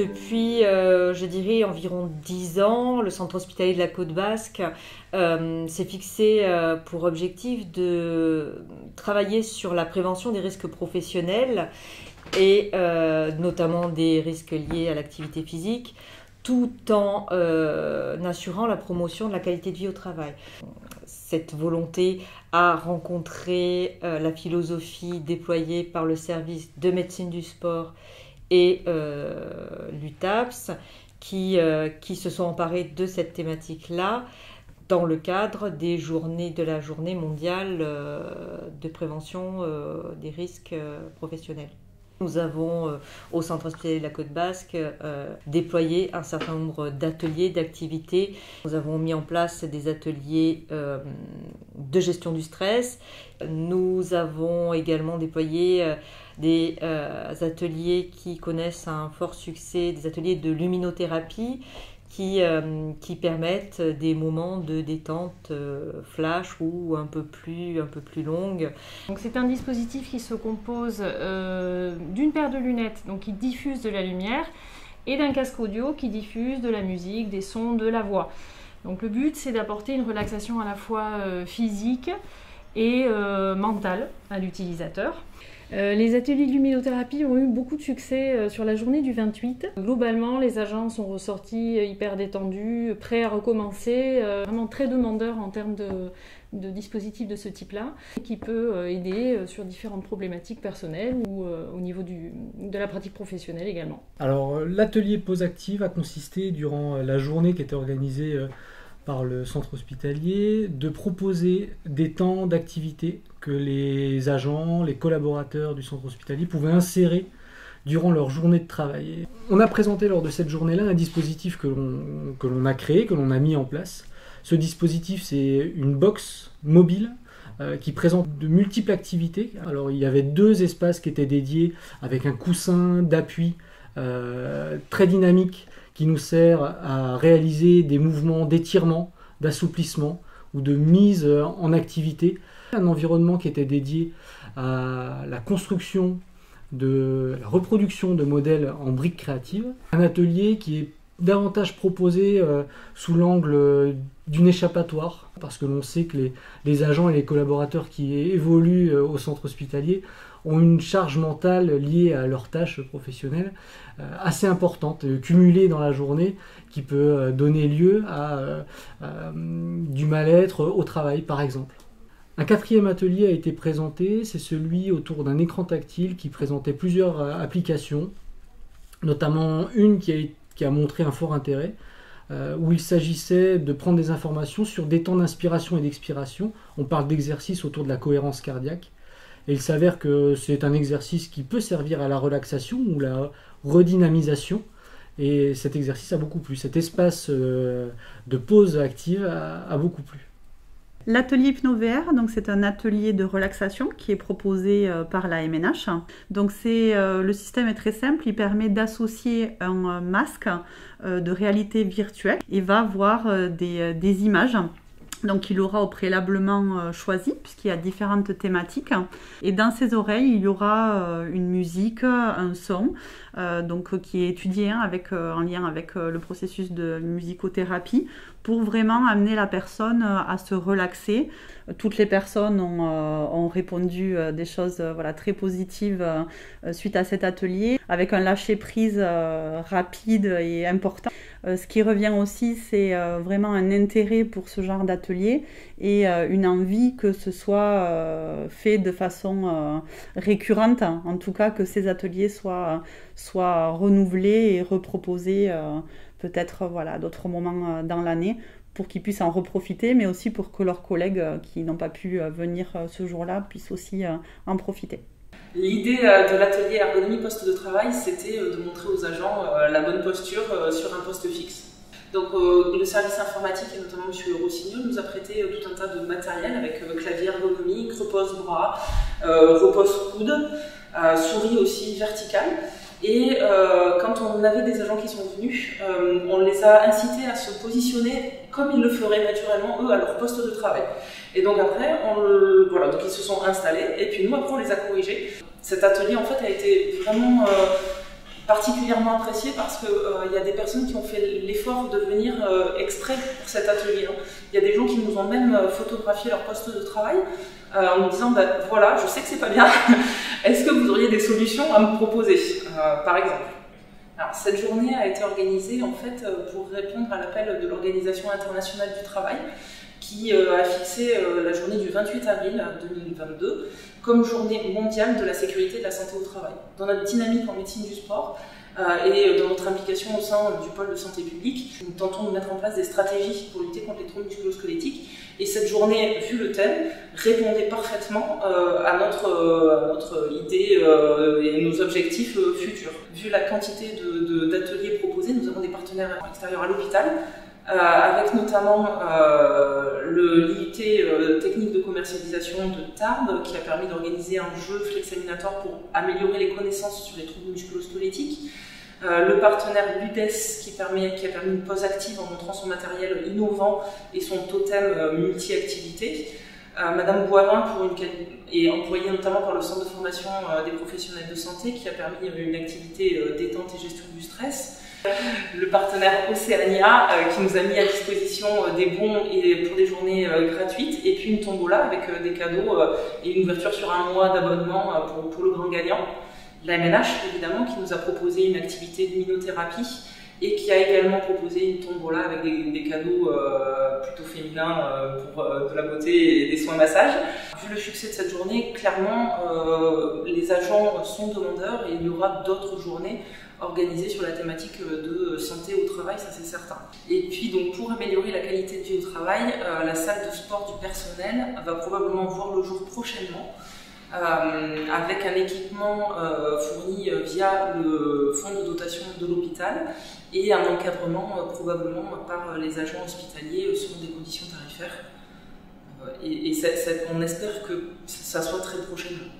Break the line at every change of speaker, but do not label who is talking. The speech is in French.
Depuis, je dirais, environ 10 ans, le Centre hospitalier de la Côte Basque s'est fixé pour objectif de travailler sur la prévention des risques professionnels et notamment des risques liés à l'activité physique, tout en assurant la promotion de la qualité de vie au travail. Cette volonté a rencontré la philosophie déployée par le service de médecine du sport et l'UTAPS qui se sont emparés de cette thématique-là dans le cadre de la journée mondiale de prévention des risques professionnels. Nous avons, au Centre hospitalier de la Côte Basque, déployé un certain nombre d'ateliers, d'activités. Nous avons mis en place des ateliers de gestion du stress. Nous avons également déployé des ateliers qui connaissent un fort succès, des ateliers de luminothérapie qui permettent des moments de détente flash ou un peu plus longues.
Donc c'est un dispositif qui se compose d'une paire de lunettes donc qui diffuse de la lumière et d'un casque audio qui diffuse de la musique, des sons, de la voix. Donc le but c'est d'apporter une relaxation à la fois physique et mentale à l'utilisateur. Les ateliers de luminothérapie ont eu beaucoup de succès sur la journée du 28. Globalement, les agents sont ressortis hyper détendus, prêts à recommencer, vraiment très demandeurs en termes de dispositifs de ce type-là, qui peut aider sur différentes problématiques personnelles ou au niveau de la pratique professionnelle également.
Alors, l'atelier Pause Active a consisté, durant la journée qui était organisée par le centre hospitalier, de proposer des temps d'activité que les agents, les collaborateurs du centre hospitalier pouvaient insérer durant leur journée de travail. On a présenté lors de cette journée-là un dispositif que l'on a créé, que l'on a mis en place. Ce dispositif, c'est une box mobile qui présente de multiples activités. Alors, il y avait 2 espaces qui étaient dédiés avec un coussin d'appui très dynamique qui nous sert à réaliser des mouvements d'étirement, d'assouplissement ou de mise en activité. Un environnement qui était dédié à la construction, la reproduction de modèles en briques créatives. Un atelier qui est davantage proposé sous l'angle d'une échappatoire, parce que l'on sait que les agents et les collaborateurs qui évoluent au centre hospitalier ont une charge mentale liée à leurs tâches professionnelles assez importante, cumulée dans la journée, qui peut donner lieu à du mal-être au travail, par exemple. Un 4e atelier a été présenté, c'est celui autour d'un écran tactile qui présentait plusieurs applications, notamment une qui a montré un fort intérêt, où il s'agissait de prendre des informations sur des temps d'inspiration et d'expiration. On parle d'exercice autour de la cohérence cardiaque. Et il s'avère que c'est un exercice qui peut servir à la relaxation ou la redynamisation. Et cet exercice a beaucoup plu. Cet espace de pause active a beaucoup plu.
L'atelier HypnoVR, donc c'est un atelier de relaxation qui est proposé par la MNH. Donc le système est très simple, il permet d'associer un masque de réalité virtuelle et va voir des images. Donc il aura au préalablement choisi, puisqu'il y a différentes thématiques. Et dans ses oreilles, il y aura une musique, un son, qui est étudié en lien avec le processus de musicothérapie, pour vraiment amener la personne à se relaxer. Toutes les personnes ont répondu des choses très positives suite à cet atelier, avec un lâcher-prise rapide et important. Ce qui revient aussi, c'est vraiment un intérêt pour ce genre d'atelier et une envie que ce soit fait de façon récurrente, en tout cas que ces ateliers soient renouvelés et reproposés peut-être à d'autres moments dans l'année, pour qu'ils puissent en reprofiter, mais aussi pour que leurs collègues qui n'ont pas pu venir ce jour-là puissent aussi en profiter.
L'idée de l'atelier ergonomie poste de travail, c'était de montrer aux agents la bonne posture sur un poste fixe. Donc le service informatique, et notamment M. Rossignol, nous a prêté tout un tas de matériel avec clavier ergonomique, repose-bras, repose-coude, souris aussi verticale. Et quand on avait des agents qui sont venus, on les a incités à se positionner comme ils le feraient naturellement, eux, à leur poste de travail. Et donc après, donc ils se sont installés, et puis nous, après, on les a corrigés. Cet atelier, en fait, a été vraiment particulièrement apprécié parce qu'il y a des personnes qui ont fait l'effort de venir exprès pour cet atelier. Il y a des gens qui nous ont même photographié leur poste de travail en nous disant voilà, je sais que c'est pas bien, est-ce que vous auriez des solutions à me proposer, par exemple. Alors, cette journée a été organisée en fait pour répondre à l'appel de l'Organisation internationale du travail qui a fixé la journée du 28 avril 2022 comme journée mondiale de la sécurité et de la santé au travail. Dans notre dynamique en médecine du sport et dans notre implication au sein du pôle de santé publique, nous tentons de mettre en place des stratégies pour lutter contre les troubles musculo-squelettiques. Et cette journée, vu le thème, répondait parfaitement à notre idée et nos objectifs futurs. Vu la quantité d'ateliers proposés, nous avons des partenaires extérieurs à l'hôpital, avec notamment l'IUT technique de commercialisation de Tarbes, qui a permis d'organiser un jeu Flexaminator pour améliorer les connaissances sur les troubles musculo-squelettiques. Le partenaire l'UDES qui a permis une pause active en montrant son matériel innovant et son totem multi-activité. Madame Boivin, est employée notamment par le Centre de formation des professionnels de santé, qui a permis une activité détente et gestion du stress. Le partenaire Océania qui nous a mis à disposition des bons pour des journées gratuites, et puis une tombola avec des cadeaux et une ouverture sur un mois d'abonnement pour le grand gagnant. La MNH, évidemment, qui nous a proposé une activité de minothérapie et qui a également proposé une tombola avec des cadeaux plutôt féminins pour de la beauté et des soins massage. Vu le succès de cette journée, clairement, les agents sont demandeurs et il y aura d'autres journées organisées sur la thématique de santé au travail, ça c'est certain. Et puis donc pour améliorer la qualité de vie au travail, la salle de sport du personnel va probablement voir le jour prochainement. Avec un équipement fourni via le fonds de dotation de l'hôpital et un encadrement probablement par les agents hospitaliers selon des conditions tarifaires. On espère que ça soit très prochainement.